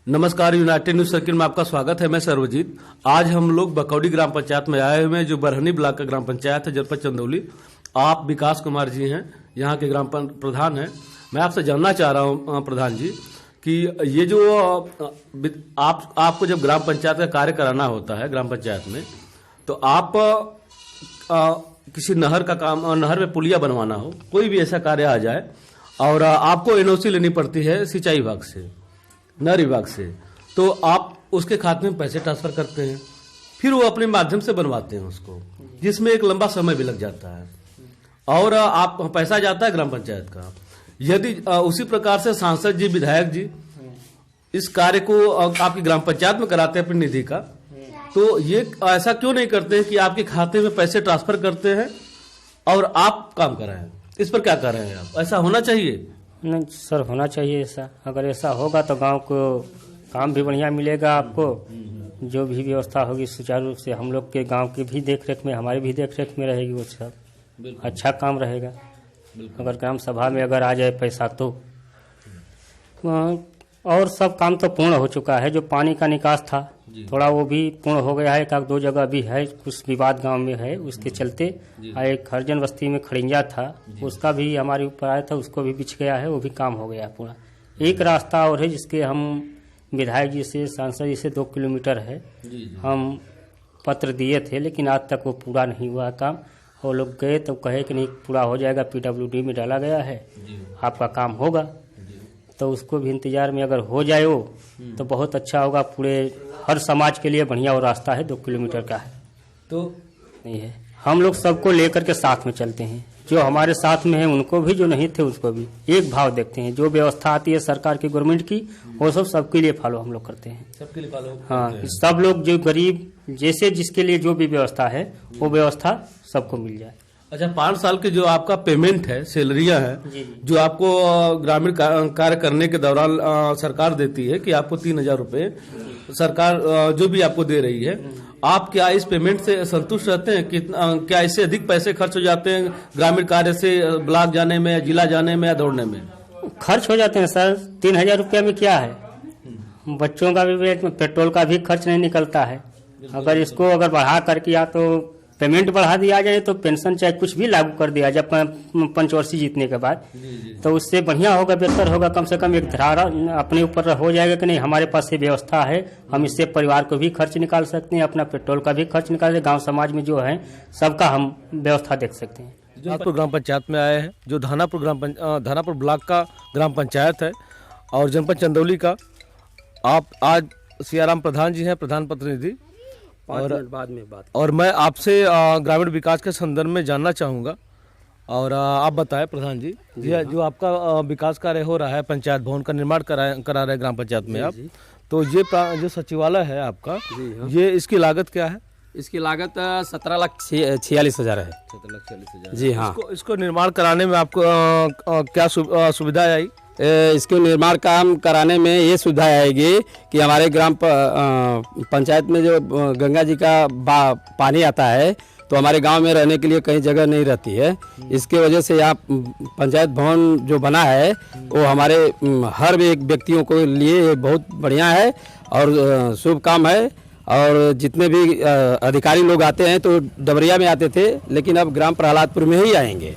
नमस्कार, United news circle में आपका स्वागत है। मैं सर्वजीत। आज हम लोग बकौडी ग्राम पंचायत में आए हुए हैं, जो बरहनी ब्लॉक का ग्राम पंचायत है, जनपद चंदौली। आप विकास कुमार जी हैं, यहाँ के ग्राम प्रधान हैं। मैं आपसे जानना चाह रहा हूँ प्रधान जी कि ये जो आपको जब ग्राम पंचायत का कार्य कराना होता है ग्राम पंचायत में, तो आप किसी नहर का काम, नहर में पुलिया बनवाना हो, कोई भी ऐसा कार्य आ जाए और आपको एनओसी लेनी पड़ती है सिंचाई विभाग से, नहर विभाग से, तो आप उसके खाते में पैसे ट्रांसफर करते हैं, फिर वो अपने माध्यम से बनवाते हैं उसको, जिसमें एक लंबा समय भी लग जाता है और आप पैसा जाता है ग्राम पंचायत का। यदि उसी प्रकार से सांसद जी, विधायक जी इस कार्य को आपकी ग्राम पंचायत में कराते हैं अपनी निधि का, तो ये ऐसा क्यों नहीं करते हैं कि आपके खाते में पैसे ट्रांसफर करते हैं और आप काम कराएं? इस पर क्या कर रहे हैं आप? ऐसा होना चाहिए। नहीं सर, होना चाहिए ऐसा। अगर ऐसा होगा तो गांव को काम भी बढ़िया मिलेगा, आपको जो भी व्यवस्था होगी सुचारू रूप से हम लोग के गांव की भी देखरेख में, हमारी भी देखरेख में रहेगी, वो सब अच्छा काम रहेगा। अगर ग्राम सभा में अगर आ जाए पैसा तो और सब काम तो पूर्ण हो चुका है। जो पानी का निकास था थोड़ा वो भी पूर्ण हो गया है, एक आध दो जगह भी है, कुछ विवाद गांव में है, उसके चलते एक हरजन बस्ती में खड़िंजा था, उसका भी हमारे ऊपर आया था, उसको भी बिछ गया है, वो भी काम हो गया पूरा। एक रास्ता और है जिसके हम विधायक जी से, सांसद जी से 2 किलोमीटर है, हम पत्र दिए थे, लेकिन आज तक वो पूरा नहीं हुआ काम। वो लोग गए तो कहे कि नहीं पूरा हो जाएगा, PWD में डाला गया है, आपका काम होगा। तो उसको भी इंतजार में अगर हो जाए वो तो बहुत अच्छा होगा, पूरे हर समाज के लिए बढ़िया वो रास्ता है, 2 किलोमीटर का है। तो नहीं है, हम लोग सबको लेकर के साथ में चलते हैं, जो हमारे साथ में है उनको भी, जो नहीं थे उसको भी एक भाव देखते हैं। जो व्यवस्था आती है सरकार की, गवर्नमेंट की, वो सब सबके लिए फॉलो हम लोग करते हैं, सबके लिए फॉलो। हाँ, सब लोग जो गरीब जैसे जिसके लिए जो भी व्यवस्था है वो व्यवस्था सबको मिल जाए। अच्छा, 5 साल के जो आपका पेमेंट है, सैलरियां हैं, जो आपको ग्रामीण कार्य करने के दौरान सरकार देती है कि आपको 3,000 रुपए सरकार जो भी आपको दे रही है, आप क्या इस पेमेंट से संतुष्ट रहते हैं कि क्या इससे अधिक पैसे खर्च हो जाते हैं ग्रामीण कार्य से, ब्लॉक जाने में, जिला जाने में या दौड़ने में? खर्च हो जाते हैं सर। 3,000 रुपया में क्या है, बच्चों का भी पेट्रोल का भी खर्च नहीं निकलता है। अगर इसको अगर बढ़ा करके या तो पेमेंट बढ़ा दिया जाए, तो पेंशन चाहे कुछ भी लागू कर दिया जाए पंचवर्षीय जीतने के बाद, तो उससे बढ़िया होगा, बेहतर होगा। कम से कम एक धारा अपने ऊपर हो जाएगा कि नहीं हमारे पास ये व्यवस्था है, हम इससे परिवार को भी खर्च निकाल सकते हैं, अपना पेट्रोल का भी खर्च निकाल सकते हैं, गाँव समाज में जो है सबका हम व्यवस्था देख सकते हैं। धानापुर ग्राम पंचायत में आए हैं, जो धानापुर ब्लॉक का ग्राम पंचायत है और जनपद चंदौली का। आप आज सियाराम प्रधान जी हैं, प्रधान प्रतिनिधि, और बाद में बात। और मैं आपसे ग्रामीण विकास के संदर्भ में जानना चाहूँगा, और आप बताएं प्रधान जी, जो आपका विकास कार्य हो रहा है, पंचायत भवन का निर्माण करा रहे ग्राम पंचायत में आप, तो ये जो सचिवालय है आपका, ये इसकी लागत क्या है? इसकी लागत 17,46,000 है। 17,46,000 जी हाँ। इसको निर्माण कराने में आपको क्या सुविधा आई? इसके निर्माण काम कराने में ये सुविधा आएगी कि हमारे ग्राम पंचायत में जो गंगा जी का पानी आता है, तो हमारे गांव में रहने के लिए कहीं जगह नहीं रहती है। इसके वजह से यहाँ पंचायत भवन जो बना है वो हमारे हर एक व्यक्तियों को लिए बहुत बढ़िया है और शुभ काम है। और जितने भी अधिकारी लोग आते हैं तो डबरिया में आते थे, लेकिन अब ग्राम प्रहलादपुर में ही आएंगे।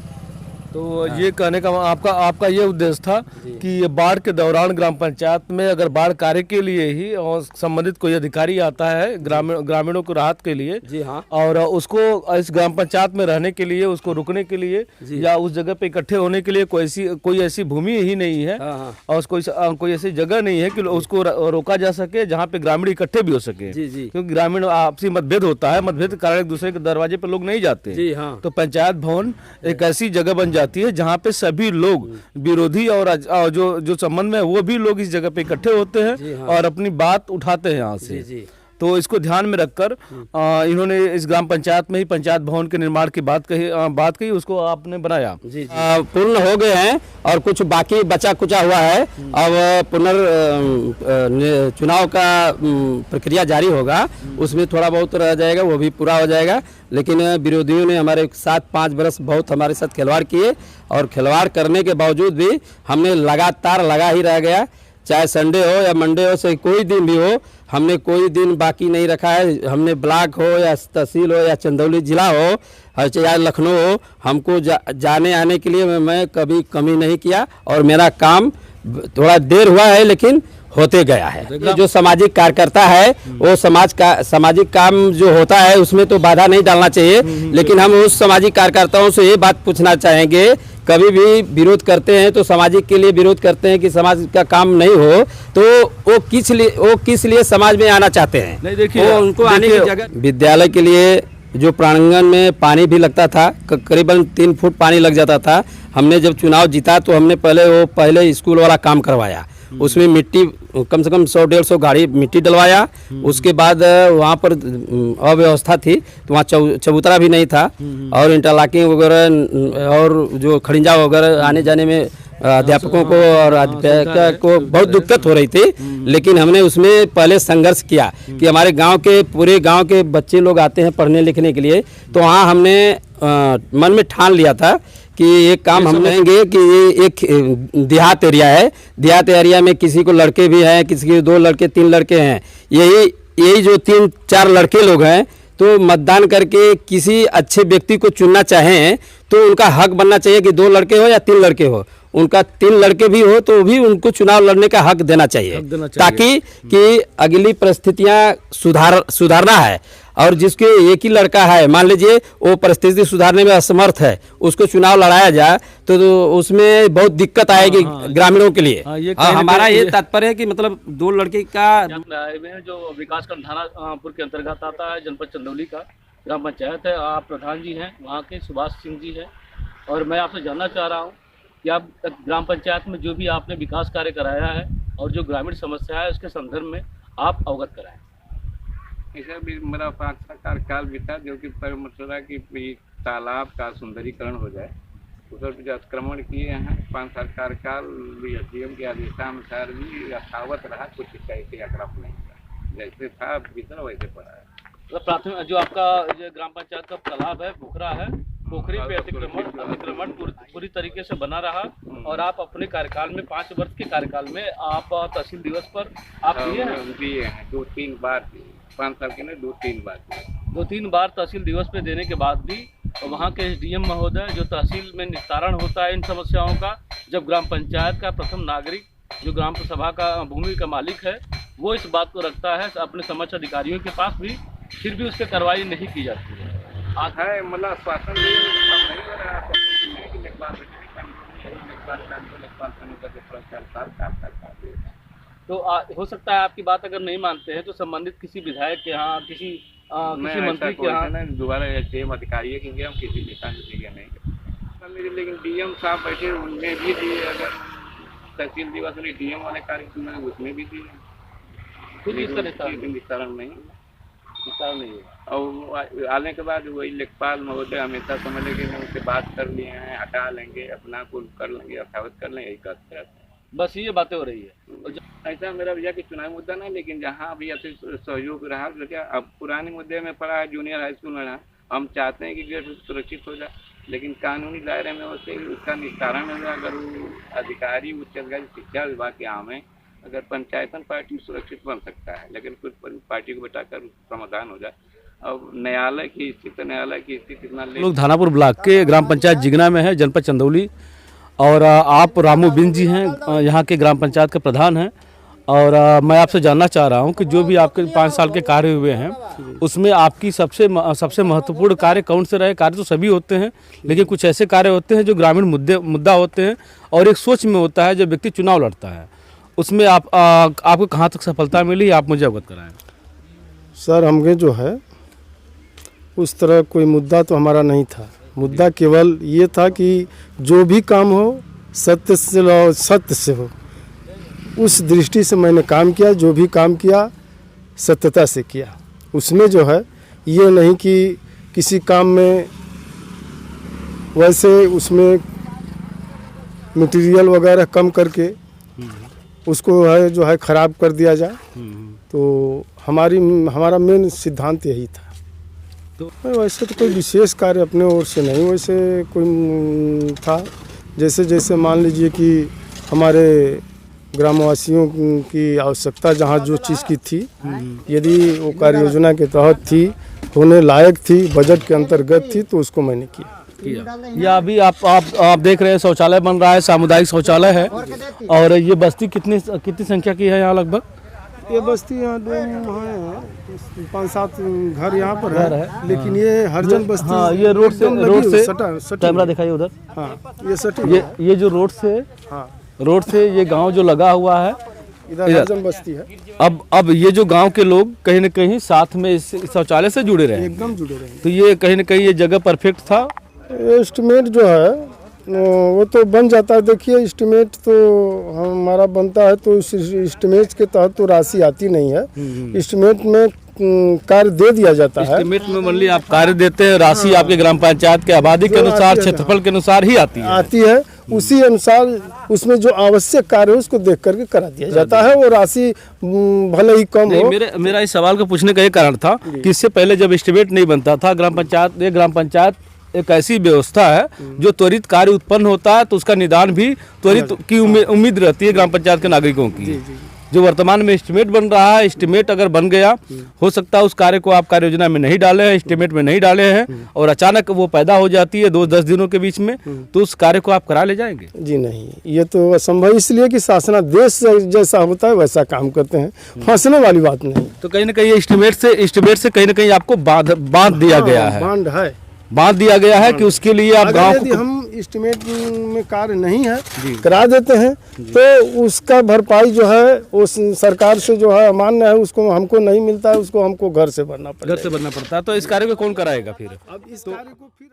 तो ये कहने का आपका ये उद्देश्य था कि ये बाढ़ के दौरान ग्राम पंचायत में अगर बाढ़ कार्य के लिए ही और संबंधित कोई अधिकारी आता है ग्रामीणों को राहत के लिए, जी हाँ, और उसको इस ग्राम पंचायत में रहने के लिए, उसको रुकने के लिए या उस जगह पे इकट्ठे होने के लिए कोई ऐसी भूमि ही नहीं है, और कोई ऐसी जगह नहीं है कि उसको रोका जा सके जहाँ पे ग्रामीण इकट्ठे भी हो सके, क्योंकि ग्रामीण आपसी मतभेद होता है, मतभेद के कारण एक दूसरे के दरवाजे पर लोग नहीं जाते। तो पंचायत भवन एक ऐसी जगह बन जाती है जहाँ पे सभी लोग, विरोधी और जो संबंध में, वो भी लोग इस जगह पे इकट्ठे होते हैं और अपनी बात उठाते हैं यहाँ से। तो इसको ध्यान में रखकर इन्होंने इस ग्राम पंचायत में ही पंचायत भवन के निर्माण की बात कही, उसको आपने बनाया। पूर्ण हो गए हैं और कुछ बाकी बचा कुचा हुआ है। अब चुनाव का प्रक्रिया जारी होगा, उसमें थोड़ा बहुत रह जाएगा, वो भी पूरा हो जाएगा। लेकिन विरोधियों ने हमारे साथ 5 बरस बहुत हमारे साथ खिलवाड़ किए, और खिलवाड़ करने के बावजूद भी हमने लगातार लगा ही रह गया। चाहे संडे हो या मंडे हो, से कोई दिन भी हो, हमने कोई दिन बाकी नहीं रखा है। हमने ब्लॉक हो या तहसील हो या चंदौली जिला हो या लखनऊ हो, हमको जाने आने के लिए मैं कभी कमी नहीं किया और मेरा काम थोड़ा देर हुआ है लेकिन होते गया है। जो सामाजिक कार्यकर्ता है वो सामाजिक काम जो होता है उसमें तो बाधा नहीं डालना चाहिए, लेकिन हम उस सामाजिक कार्यकर्ताओं से ये बात पूछना चाहेंगे, कभी भी विरोध करते हैं तो सामाजिक के लिए विरोध करते हैं कि समाज का काम नहीं हो, तो वो किस लिए समाज में आना चाहते हैं? नहीं, देखिए उनको आने की जगह विद्यालय के लिए जो प्रांगण में पानी भी लगता था, करीबन 3 फुट पानी लग जाता था। हमने जब चुनाव जीता तो हमने पहले स्कूल वाला काम करवाया, उसमें मिट्टी कम से कम 100-150 गाड़ी मिट्टी डलवाया। उसके बाद वहाँ पर अव्यवस्था थी तो वहाँ चबूतरा भी नहीं था और इंटरलॉकिंग वगैरह और जो खड़िंजा वगैरह आने जाने में अध्यापकों को और अध्यापिका को बहुत दिक्कत हो रही थी, लेकिन हमने उसमें पहले संघर्ष किया कि हमारे पूरे गांव के बच्चे लोग आते हैं पढ़ने लिखने के लिए, तो वहाँ हमने मन में ठान लिया था कि एक काम हम करेंगे कि ये एक देहात एरिया है, देहात एरिया में किसी को लड़के भी हैं, किसी के 2 लड़के 3 लड़के हैं, यही जो 3-4 लड़के लोग हैं, तो मतदान करके किसी अच्छे व्यक्ति को चुनना चाहें तो उनका हक बनना चाहिए कि 2 लड़के हो या 3 लड़के हो, उनका 3 लड़के भी हो तो भी उनको चुनाव लड़ने का हक देना चाहिए, ताकि कि अगली परिस्थितियां सुधारना है। और जिसके एक ही लड़का है, मान लीजिए वो परिस्थिति सुधारने में असमर्थ है, उसको चुनाव लड़ाया जाए तो उसमें बहुत दिक्कत आएगी ग्रामीणों के लिए। हमारा ये तात्पर्य है कि मतलब 2 लड़के का जो विकासखंड थानापुर के अंतर्गत आता है, जनपद चंदौली का ग्राम पंचायत है। आप प्रधान जी हैं वहाँ के, सुभाष सिंह जी हैं, और मैं आपसे जानना चाह रहा हूँ कि आप ग्राम पंचायत में जो भी आपने विकास कार्य कराया है और जो ग्रामीण समस्या है उसके संदर्भ में आप अवगत कराएं। ऐसा भी मेरा 5 साल कार्यकाल बीता, जो कि मसला कि तालाब का सुंदरीकरण हो जाए, उस पर जो अतिक्रमण किए हैं 5 साल कार्यकाल एसडीएम के आदेशानुसार भी यथावत रहा, कुछ कैसे अक्रम नहीं था, जैसे था भीतर वैसे पड़ा है। तो प्राथमिक जो आपका जो ग्राम पंचायत का तालाब है, पोखरा है, पोखरी पे अतिक्रमण पूरी तरीके से बना रहा, और आप अपने कार्यकाल में 5 वर्ष के कार्यकाल में आप तहसील दिवस पर आप दिए हैं 2-3 बार, 5 साल के नहीं 2-3 बार 2-3 बार तहसील दिवस पे देने के बाद भी वहाँ के एसडीएम महोदय जो तहसील में निस्तारण होता है इन समस्याओं का, जब ग्राम पंचायत का प्रथम नागरिक जो ग्राम सभा का भूमि का मालिक है वो इस बात को रखता है अपने समक्ष अधिकारियों के पास भी, फिर भी उस पर कार्रवाई नहीं की जाती है। मतलब आश्वासन नहीं हो रहा तो हो सकता है आपकी बात अगर नहीं मानते हैं तो संबंधित किसी विधायक के यहाँ, किसी मंत्री के यहाँ दोबारा एसडीएम अधिकारी है, क्योंकि हम किसी नेता से नहीं करते, लेकिन डीएम साहब बैठे उनमें भी दिए, अगर तहसील दिवस में डीएम वाले कार्यक्रम है उसमें भी दिए, खुद इसका निस्तारण नहीं है। और आने के बाद वही लेखपाल महोदय हमेशा समझ लेंगे उनसे बात कर लिए हैं, हटा लेंगे, अपना कुल कर लेंगे, यथावत कर लेंगे, यही करते रहते हैं, बस ये बातें हो रही है। ऐसा मेरा भैया कि चुनावी मुद्दा नहीं, लेकिन जहाँ भी ऐसे सहयोग रहा, क्या अब पुराने मुद्दे में पड़ा है, जूनियर हाई स्कूल में रहा, हम चाहते हैं कि गेट सुरक्षित हो जाए, लेकिन कानूनी दायरे में उससे उसका निस्तारण हो जाए। अगर वो अधिकारी उच्च अधिकारी शिक्षा विभाग के आम अगर पंचायतन पार्टी सुरक्षित बन सकता है, लेकिन कुछ पार्टी को बैठाकर समाधान हो जाए। अब न्यायालय की स्थिति इतना लोग थानापुर ब्लॉक के ग्राम पंचायत जिगना में है, जनपद चंदौली, और आप रामू बिन जी हैं, यहाँ के ग्राम पंचायत के प्रधान हैं, और मैं आपसे जानना चाह रहा हूँ कि जो भी आपके 5 साल के कार्य हुए हैं उसमें आपकी सबसे महत्वपूर्ण कार्य कौन से रहे? कार्य तो सभी होते हैं, लेकिन कुछ ऐसे कार्य होते हैं जो ग्रामीण मुद्दा होते हैं और एक सोच में होता है जब व्यक्ति चुनाव लड़ता है, उसमें आपको कहाँ तक सफलता मिली, आप मुझे अवगत कराएं। सर, हमें जो है उस तरह कोई मुद्दा तो हमारा नहीं था, मुद्दा केवल ये था कि जो भी काम हो सत्य से हो, उस दृष्टि से मैंने काम किया, जो भी काम किया सत्यता से किया। उसमें जो है ये नहीं कि किसी काम में वैसे उसमें मटेरियल वगैरह कम करके उसको है जो है ख़राब कर दिया जाए, तो हमारा मेन सिद्धांत यही था। तो वैसे तो कोई विशेष कार्य अपने ओर से नहीं वैसे कोई था, जैसे मान लीजिए कि हमारे ग्रामवासियों की आवश्यकता जहाँ जो चीज़ की थी, यदि वो कार्य योजना के तहत थी, होने लायक थी, बजट के अंतर्गत थी, तो उसको मैंने किया। या अभी आप देख रहे हैं शौचालय बन रहा है, सामुदायिक शौचालय है। और ये बस्ती कितनी संख्या की है यहाँ लगभग? ये बस्ती यहाँ 5-7 घर यहाँ पर है, लेकिन ये हरजन बस्ती। हाँ, ये रोड से कैमरा दिखाइए उधर। हाँ, ये सटी ये जो रोड से ये गांव जो लगा हुआ है, इधर हरजन बस्ती है। अब ये जो गांव के लोग कहीं न कहीं साथ में इस शौचालय से जुड़े रहे, एकदम जुड़े रहे। तो ये कहीं न कहीं ये जगह परफेक्ट था। एस्टिमेट जो है वो तो बन जाता है। देखिए, एस्टिमेट तो हमारा बनता है, तो इस एस्टिमेट के तहत तो राशि आती नहीं है। एस्टिमेट में कार्य दे दिया जाता है। एस्टिमेट में मान लीजिए आप कार्य देते हैं, राशि आपके ग्राम पंचायत के आबादी के अनुसार, क्षेत्रफल के अनुसार ही आती है। उसी अनुसार उसमें जो आवश्यक कार्य है उसको देख करके करा दिया जाता है। वो राशि भले ही कम हो। मेरा इस सवाल को पूछने का ये कारण था कि इससे पहले जब एस्टिमेट नहीं बनता था, ग्राम पंचायत एक ऐसी व्यवस्था है जो त्वरित कार्य उत्पन्न होता है, तो उसका निदान भी त्वरित की उम्मीद रहती है ग्राम पंचायत के नागरिकों की। जो वर्तमान में एस्टिमेट बन रहा है, एस्टिमेट अगर बन गया, हो सकता है उस कार्य को आप कार्य योजना में नहीं डाले हैं, एस्टिमेट में नहीं डाले हैं, और अचानक वो पैदा हो जाती है 2-10 दिनों के बीच में, तो उस कार्य को आप करा ले जाएंगे? जी नहीं, ये तो असंभव, इसलिए कि शासनादेश जैसा होता है वैसा काम करते हैं, फंसने वाली बात नहीं। तो कहीं ना कहीं एस्टिमेट से कहीं ना कहीं आपको बांध दिया गया है, बांध दिया गया है कि उसके लिए आप गांव यदि हम एस्टिमेट में कार्य नहीं है करा देते हैं, तो उसका भरपाई जो है वो सरकार से जो है अमान्य है, उसको हमको नहीं मिलता है, उसको हमको घर से भरना पड़ता है। तो इस कार्य को कौन कराएगा फिर? अब इस कार्य को फिर